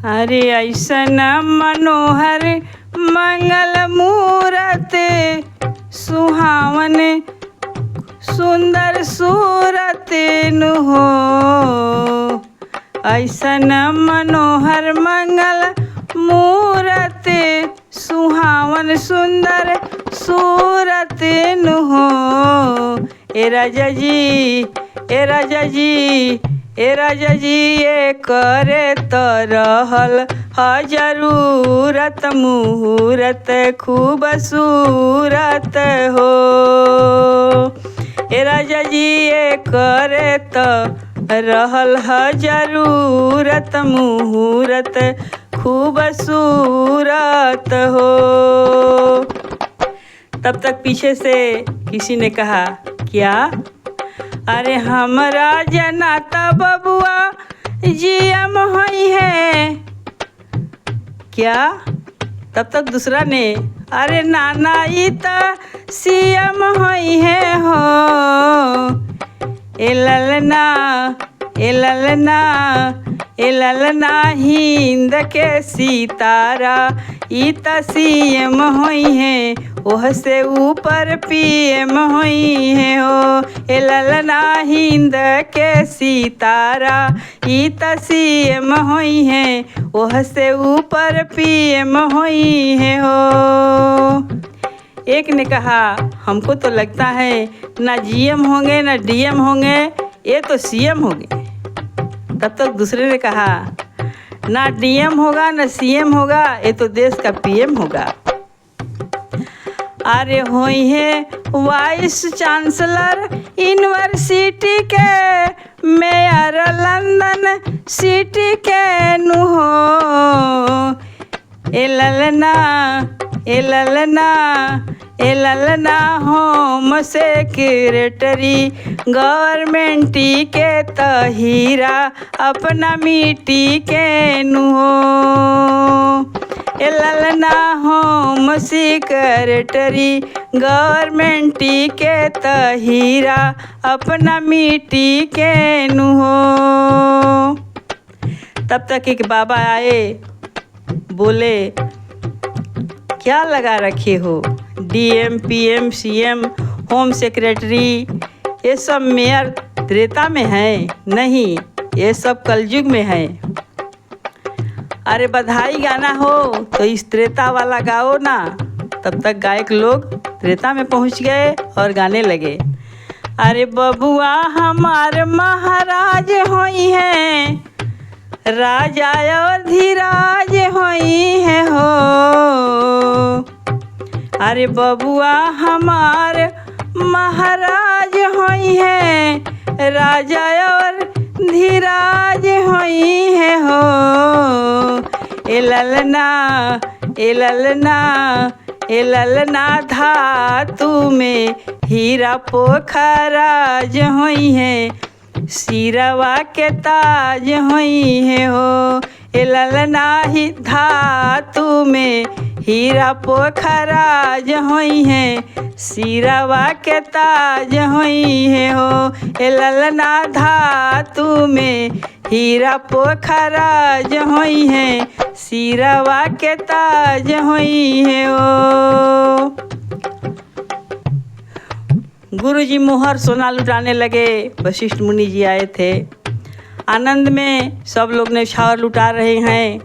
अरे ऐसन मनोहर मंगल मूरत सुहावन सुंदर सूरत नु हो। ऐसन मनोहर मंगल मूरत सुहावन सुंदर सूरत नु हो। ए राजा जी ए राजा जी ए राजा जी ये करे तो रहल ह जरूरत मुहूर्त खूब सूरत हो। ए राजा जी ये करे तो रहल ह जरूरत मुहूर्त खूब सूरत हो। तब तक पीछे से किसी ने कहा, क्या? अरे हमरा जनाता बबुआ जीएम होई है क्या? तब तक दूसरा ने, अरे नाना ई त सीएम होई है हो। ए ललना ए ललना ए ललना हिंद के सितारा ई त सीएम होई है, ओह से ऊपर पीएम होई है हो। ए ललना हिंद के सितारा ई त सीएम होई है, ओह से ऊपर पीएम होई है हो। एक ने कहा, हमको तो लगता है ना जीएम होंगे ना डीएम होंगे, ये तो सीएम होंगे। तब तक दूसरे ने कहा, ना डीएम होगा ना सीएम होगा, ये तो देश का पीएम होगा। अरे होई है वाइस चांसलर यूनिवर्सिटी के, मेयर लंदन सिटी के नु हो। ए ललना ए ललना ए ललना होम सेक्रेटरी गवर्नमेंटी के त हीरा अपना मिट्टी के नु हो। ए ललना होम सेक्रेटरी गवर्नमेंटी के त हीरा अपना मिट्टी के नु हो। तब तक एक बाबा आए, बोले, क्या लगा रखे हो? DM PM CM home secretary ये सब मेयर त्रेता में है? नहीं, ये सब कलयुग में है। अरे बधाई गाना हो तो इस त्रेता वाला गाओ ना। तब तक गायक लोग त्रेता में पहुंच गए और गाने लगे। अरे बबुआ हमार महाराज होई है, राजा और धीराज होई है हो। अरे बबुआ हमार महाराज होई है, राजा और धीराज होई है हो। ए ललना ए ललना ए ललना धातु में हीरा पोखराज होई है, सिरवा के ताज होई है हो। ए ललना ही धातु में हीरा पोखराज होई है, सिरवा के ताज होई है हो। ए ललना धातु में हीरा पोखराज होई है, सिरवा के ताज होई है हो। गुरुजी मोहर सोना लुटाने लगे। वशिष्ठ मुनि जी आए थे। आनंद में सब लोग ने छावर लुटा रहे हैं।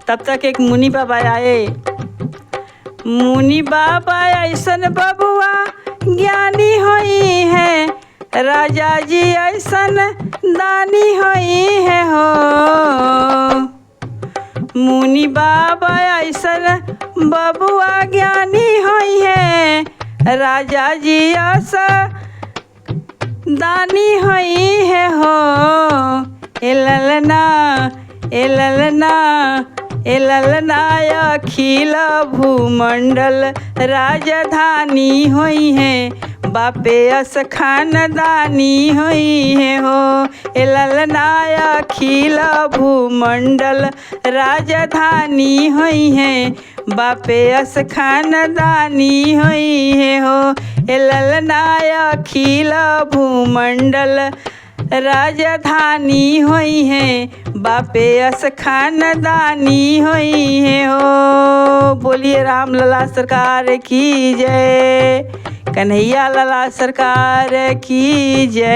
तब तक एक मुनि बाबा आए। मुनि बाबा ऐसन बबुआ ज्ञानी होई है, राजा जी ऐसन दानी होई है हो। मुनि बाबा ऐसन बबुआ ज्ञानी होई है, राजा जी ऐसा दानी होई है हो। ए ललना ए ललना ए ललना अखिल भूमंडल राजधानी होई है, बापे अस खानदानी होई है हो। ए ललना अखिल भूमंडल राजधानी होई है, बापे अस खानदानी होई है हो। ए ललना अखिल भूमंडल राजधानी होई है, बापे अस खानदानी होई है हो। बोलिए राम लला सरकार की जय, कन्हैया लाला सरकार की जय।